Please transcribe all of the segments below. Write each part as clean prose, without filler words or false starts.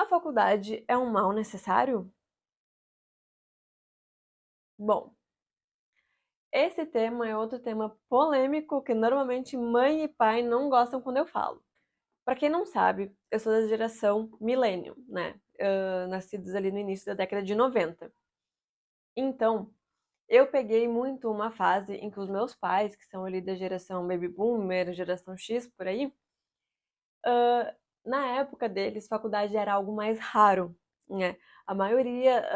A faculdade é um mal necessário? Bom, esse tema é outro tema polêmico que normalmente mãe e pai não gostam quando eu falo. Para quem não sabe, eu sou da geração millennium, né? Nascidos ali no início da década de 90. Então, eu peguei muito uma fase em que os meus pais, que são ali da geração baby boomer, geração X, por aí, na época deles, faculdade era algo mais raro, né? A maioria,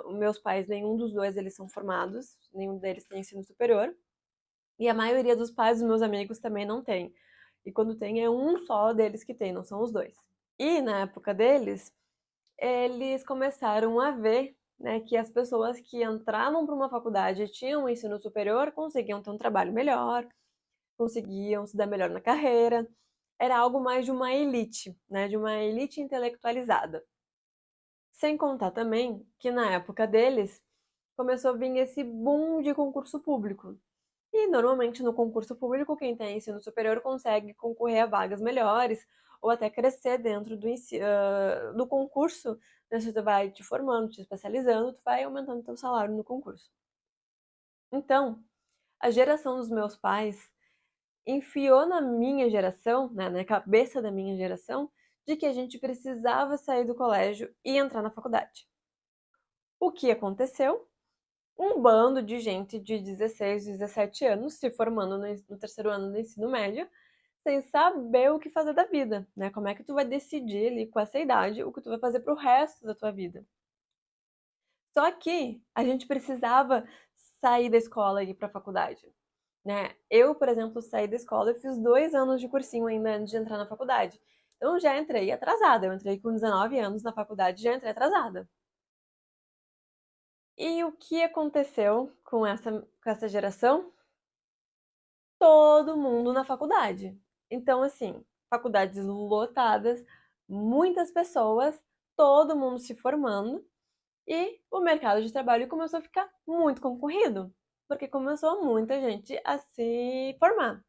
meus pais, nenhum dos dois, eles são formados, nenhum deles tem ensino superior, e a maioria dos pais dos meus amigos também não tem. E quando tem, é um só deles que tem, não são os dois. E na época deles, eles começaram a ver, né, que as pessoas que entravam para uma faculdade e tinham um ensino superior conseguiam ter um trabalho melhor, conseguiam se dar melhor na carreira. Era algo mais de uma elite, né, de uma elite intelectualizada. Sem contar também que na época deles começou a vir esse boom de concurso público. E normalmente no concurso público, quem tem ensino superior consegue concorrer a vagas melhores ou até crescer dentro do concurso. Né? Você vai te formando, te especializando, tu vai aumentando teu salário no concurso. Então, a geração dos meus pais enfiou na minha geração, né, na cabeça da minha geração, de que a gente precisava sair do colégio e entrar na faculdade. O que aconteceu? Um bando de gente de 16, 17 anos se formando no terceiro ano do ensino médio, sem saber o que fazer da vida, né? Como é que tu vai decidir ali com essa idade o que tu vai fazer pro resto da tua vida? Só que a gente precisava sair da escola e ir pra faculdade, né? Eu, por exemplo, saí da escola e fiz 2 anos de cursinho ainda antes de entrar na faculdade. Então já entrei atrasada. Eu entrei com 19 anos na faculdade e já entrei atrasada. E o que aconteceu com essa geração? Todo mundo na faculdade. Então, assim, faculdades lotadas, muitas pessoas, todo mundo se formando e o mercado de trabalho começou a ficar muito concorrido, porque começou muita gente a se formar.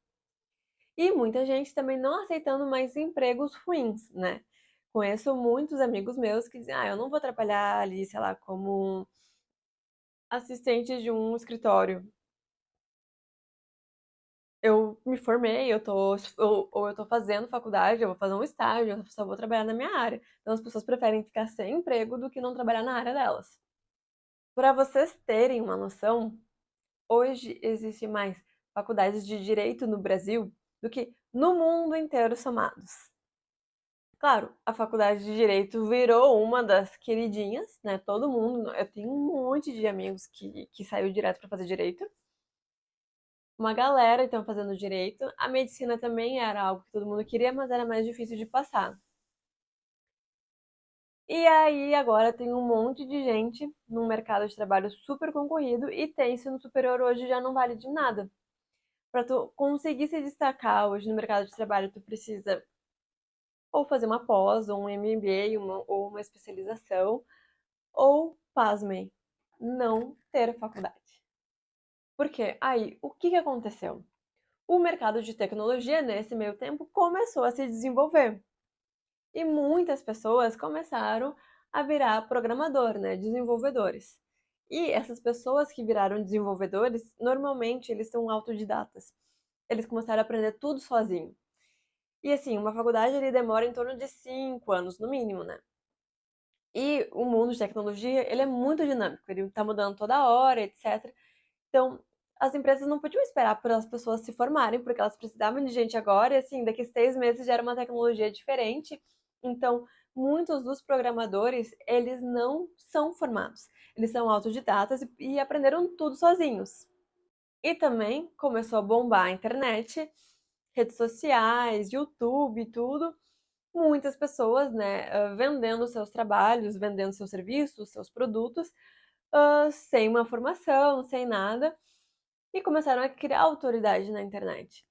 E muita gente também não aceitando mais empregos ruins, né? Conheço muitos amigos meus que dizem: ah, eu não vou trabalhar ali, sei lá, como assistente de um escritório. Eu me formei, ou eu tô fazendo faculdade, eu vou fazer um estágio, eu só vou trabalhar na minha área. Então as pessoas preferem ficar sem emprego do que não trabalhar na área delas. Para vocês terem uma noção, hoje existe mais faculdades de direito no Brasil do que no mundo inteiro somados. Claro, a faculdade de direito virou uma das queridinhas, né? Todo mundo, eu tenho um monte de amigos que saiu direto para fazer direito. Uma galera então fazendo direito. A medicina também era algo que todo mundo queria, mas era mais difícil de passar. E aí agora tem um monte de gente num mercado de trabalho super concorrido e tem ensino superior hoje já não vale de nada. Para tu conseguir se destacar hoje no mercado de trabalho, tu precisa ou fazer uma pós, ou um MBA, ou uma especialização, ou, pasmem, não ter faculdade. Por quê? Aí, o que aconteceu? O mercado de tecnologia, nesse meio tempo, começou a se desenvolver. E muitas pessoas começaram a virar programador, né? Desenvolvedores. E essas pessoas que viraram desenvolvedores, normalmente eles são autodidatas. Eles começaram a aprender tudo sozinho. E assim, uma faculdade ele demora em torno de 5 anos, no mínimo, né? E o mundo de tecnologia, ele é muito dinâmico, ele está mudando toda hora, etc. Então, as empresas não podiam esperar por as pessoas se formarem, porque elas precisavam de gente agora, e assim, daqui 6 meses já era uma tecnologia diferente. Então, muitos dos programadores, eles não são formados. Eles são autodidatas e aprenderam tudo sozinhos. E também começou a bombar a internet, redes sociais, YouTube, tudo. Muitas pessoas, né, vendendo seus trabalhos, vendendo seus serviços, seus produtos, sem uma formação, sem nada e começaram a criar autoridade na internet.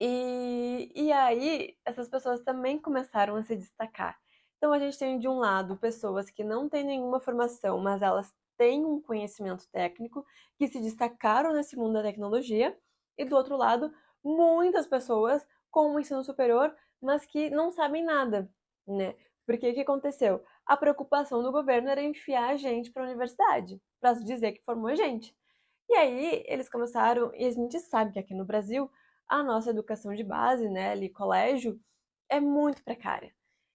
E aí, essas pessoas também começaram a se destacar. Então, a gente tem, de um lado, pessoas que não têm nenhuma formação, mas elas têm um conhecimento técnico, que se destacaram nesse mundo da tecnologia, e do outro lado, muitas pessoas com um ensino superior, mas que não sabem nada, né? Porque o que aconteceu? A preocupação do governo era enfiar a gente para a universidade, para dizer que formou gente. E aí eles começaram, e a gente sabe que aqui no Brasil a nossa educação de base, né, ali colégio, é muito precária.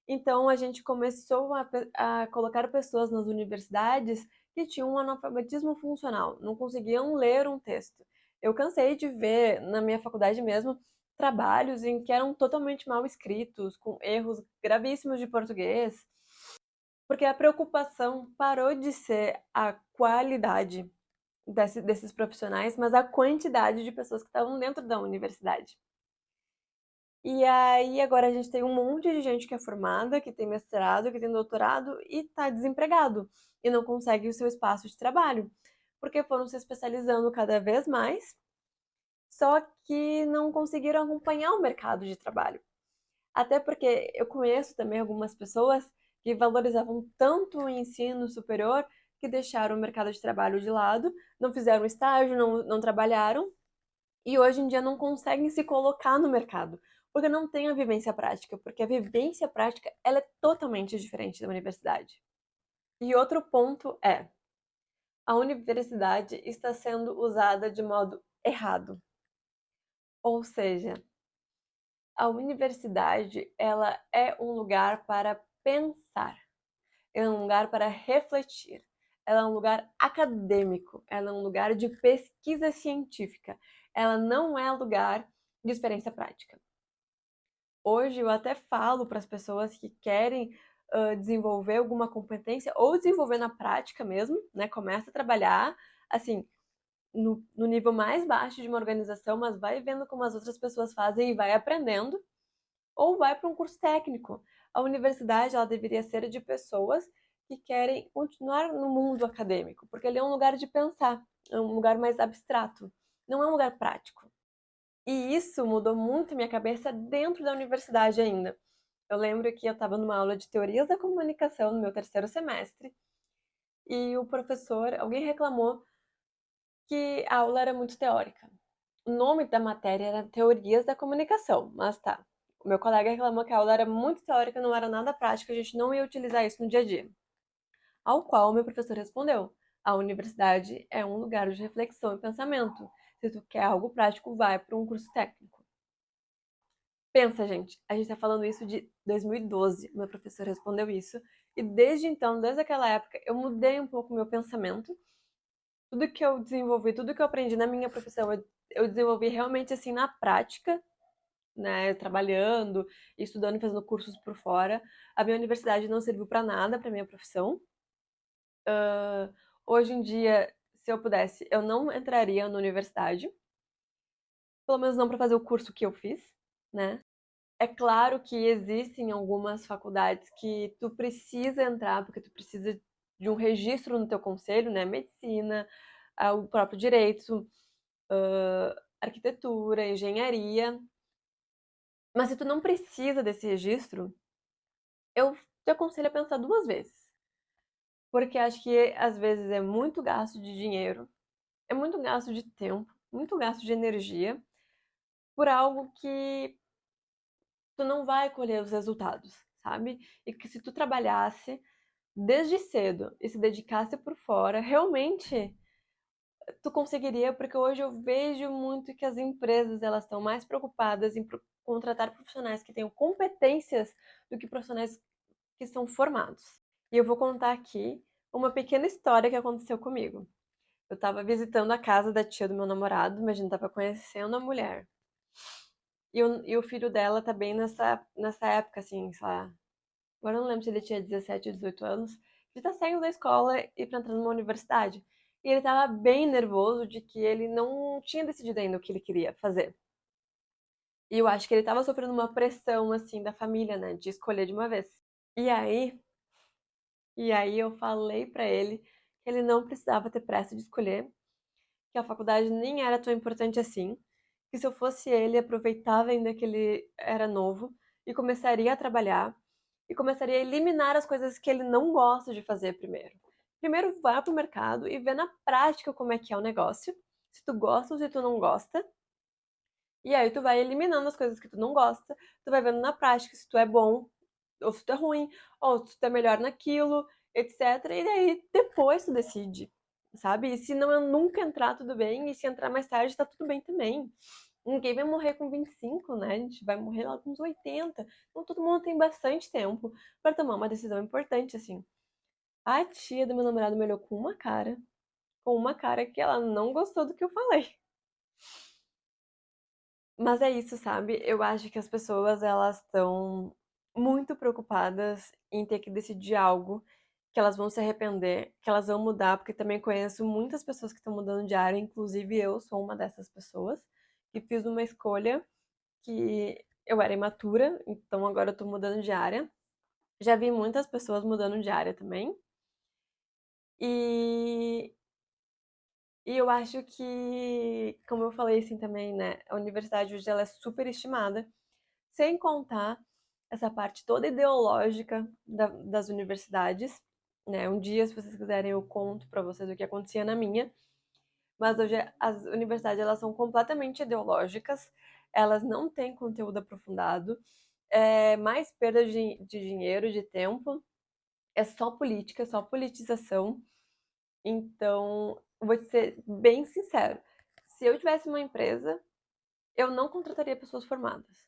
Então a gente começou a colocar pessoas nas universidades que tinham um analfabetismo funcional, não conseguiam ler um texto. Eu cansei de ver na minha faculdade mesmo trabalhos em que eram totalmente mal escritos, com erros gravíssimos de português, porque a preocupação parou de ser a qualidade desses profissionais, mas a quantidade de pessoas que estavam dentro da universidade. E aí agora a gente tem um monte de gente que é formada, que tem mestrado, que tem doutorado e está desempregado e não consegue o seu espaço de trabalho, porque foram se especializando cada vez mais, só que não conseguiram acompanhar o mercado de trabalho. Até porque eu conheço também algumas pessoas que valorizavam tanto o ensino superior que deixaram o mercado de trabalho de lado, não fizeram estágio, não trabalharam e hoje em dia não conseguem se colocar no mercado, porque não tem a vivência prática, porque a vivência prática ela é totalmente diferente da universidade. E outro ponto é, a universidade está sendo usada de modo errado. Ou seja, a universidade ela é um lugar para pensar, é um lugar para refletir, ela é um lugar acadêmico, ela é um lugar de pesquisa científica, ela não é lugar de experiência prática. Hoje eu até falo para as pessoas que querem desenvolver alguma competência ou desenvolver na prática mesmo, né? Começa a trabalhar, assim, no nível mais baixo de uma organização, mas vai vendo como as outras pessoas fazem e vai aprendendo, ou vai para um curso técnico. A universidade ela deveria ser de pessoas que querem continuar no mundo acadêmico, porque ele é um lugar de pensar, é um lugar mais abstrato, não é um lugar prático. E isso mudou muito minha cabeça dentro da universidade ainda. Eu lembro que eu estava numa aula de teorias da comunicação no meu terceiro semestre e o professor, alguém reclamou que a aula era muito teórica. O nome da matéria era Teorias da Comunicação, mas tá. O meu colega reclamou que a aula era muito teórica, não era nada prática, a gente não ia utilizar isso no dia a dia. Ao qual o meu professor respondeu: a universidade é um lugar de reflexão e pensamento. Se tu quer algo prático, vai para um curso técnico. Pensa, gente, a gente tá falando isso de 2012, meu professor respondeu isso, e desde então, desde aquela época, eu mudei um pouco o meu pensamento. Tudo que eu desenvolvi, tudo que eu aprendi na minha profissão, eu desenvolvi realmente assim na prática, né, trabalhando, estudando e fazendo cursos por fora. A minha universidade não serviu para nada para minha profissão. Hoje em dia, se eu pudesse, eu não entraria na universidade, pelo menos não para fazer o curso que eu fiz, né? É claro que existem algumas faculdades que tu precisa entrar, porque tu precisa de um registro no teu conselho, né? Medicina, o próprio direito, arquitetura, engenharia. Mas se tu não precisa desse registro, eu te aconselho a pensar duas vezes. Porque acho que às vezes é muito gasto de dinheiro, é muito gasto de tempo, muito gasto de energia por algo que tu não vai colher os resultados, sabe? E que se tu trabalhasse desde cedo e se dedicasse por fora, realmente tu conseguiria, porque hoje eu vejo muito que as empresas elas estão mais preocupadas em contratar profissionais que tenham competências do que profissionais que são formados. E eu vou contar aqui uma pequena história que aconteceu comigo. Eu estava visitando a casa da tia do meu namorado, imagina, estava conhecendo a mulher. E o filho dela tá bem nessa época, assim, sei lá. Agora eu não lembro se ele tinha 17 ou 18 anos. Ele tá saindo da escola e pra entrar numa universidade. E ele tava bem nervoso de que ele não tinha decidido ainda o que ele queria fazer. E eu acho que ele tava sofrendo uma pressão, assim, da família, né? De escolher de uma vez. E aí, e aí eu falei pra ele que ele não precisava ter pressa de escolher, que a faculdade nem era tão importante assim, que se eu fosse ele, aproveitava ainda que ele era novo e começaria a trabalhar e começaria a eliminar as coisas que ele não gosta de fazer primeiro. Primeiro vá pro mercado e vê na prática como é que é o negócio, se tu gosta ou se tu não gosta. E aí tu vai eliminando as coisas que tu não gosta, tu vai vendo na prática se tu é bom, ou se tu é ruim, ou se tu é melhor naquilo, etc. E daí depois tu decide, sabe? E se não nunca entrar, tudo bem, e se entrar mais tarde, tá tudo bem também. Ninguém vai morrer com 25, né? A gente vai morrer lá com uns 80. Então todo mundo tem bastante tempo para tomar uma decisão importante, assim. A tia do meu namorado me olhou com uma cara que ela não gostou do que eu falei. Mas é isso, sabe? Eu acho que as pessoas elas estão muito preocupadas em ter que decidir algo que elas vão se arrepender, que elas vão mudar, porque também conheço muitas pessoas que estão mudando de área, inclusive eu sou uma dessas pessoas, que fiz uma escolha que eu era imatura, então agora eu tô mudando de área. Já vi muitas pessoas mudando de área também. E, e eu acho que, como eu falei assim também, né, a universidade hoje ela é super estimada. Sem contar essa parte toda ideológica das universidades, né? Um dia, se vocês quiserem, eu conto para vocês o que acontecia na minha. Mas hoje as universidades elas são completamente ideológicas, elas não têm conteúdo aprofundado, é mais perda de dinheiro, de tempo, é só política, só politização. Então, vou te ser bem sincero, se eu tivesse uma empresa, eu não contrataria pessoas formadas.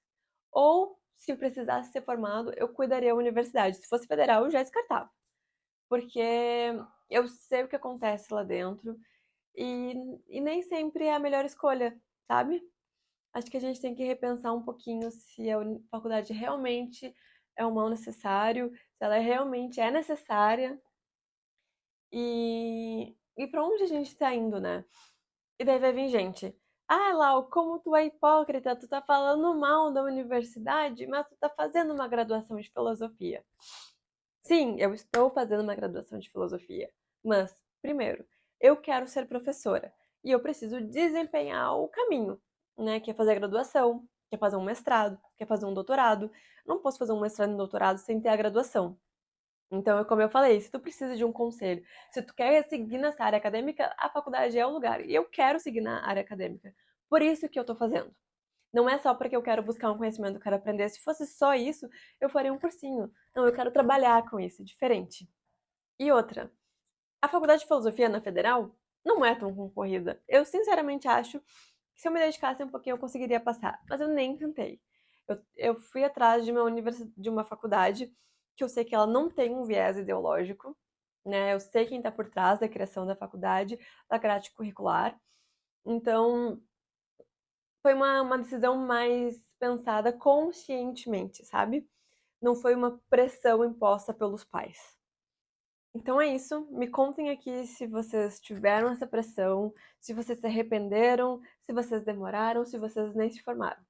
Ou, se eu precisasse ser formado, eu cuidaria da universidade. Se fosse federal, eu já descartava. Porque eu sei o que acontece lá dentro e nem sempre é a melhor escolha, sabe? Acho que a gente tem que repensar um pouquinho se a faculdade realmente é um mal necessário, se ela realmente é necessária e para onde a gente está indo, né? E daí vai vir gente. Ah, Lau, como tu é hipócrita, tu tá falando mal da universidade, mas tu tá fazendo uma graduação de filosofia. Sim, eu estou fazendo uma graduação de filosofia. Mas, primeiro, eu quero ser professora. E eu preciso desempenhar o caminho, né? Que é fazer a graduação, que é fazer um mestrado, que é fazer um doutorado. Eu não posso fazer um mestrado e um doutorado sem ter a graduação. Então, como eu falei, se tu precisa de um conselho, se tu quer seguir nessa área acadêmica, a faculdade é o lugar. E eu quero seguir na área acadêmica. Por isso que eu tô fazendo. Não é só porque eu quero buscar um conhecimento, eu quero aprender. Se fosse só isso, eu faria um cursinho. Não, eu quero trabalhar com isso, diferente. E outra, a faculdade de filosofia na Federal não é tão concorrida. Eu sinceramente acho que se eu me dedicasse um pouquinho eu conseguiria passar, mas eu nem tentei. Eu fui atrás de de uma faculdade que eu sei que ela não tem um viés ideológico, né? Eu sei quem está por trás da criação da faculdade, da grade curricular. Então, foi uma decisão mais pensada conscientemente, sabe? Não foi uma pressão imposta pelos pais. Então é isso. Me contem aqui se vocês tiveram essa pressão, se vocês se arrependeram, se vocês demoraram, se vocês nem se formaram.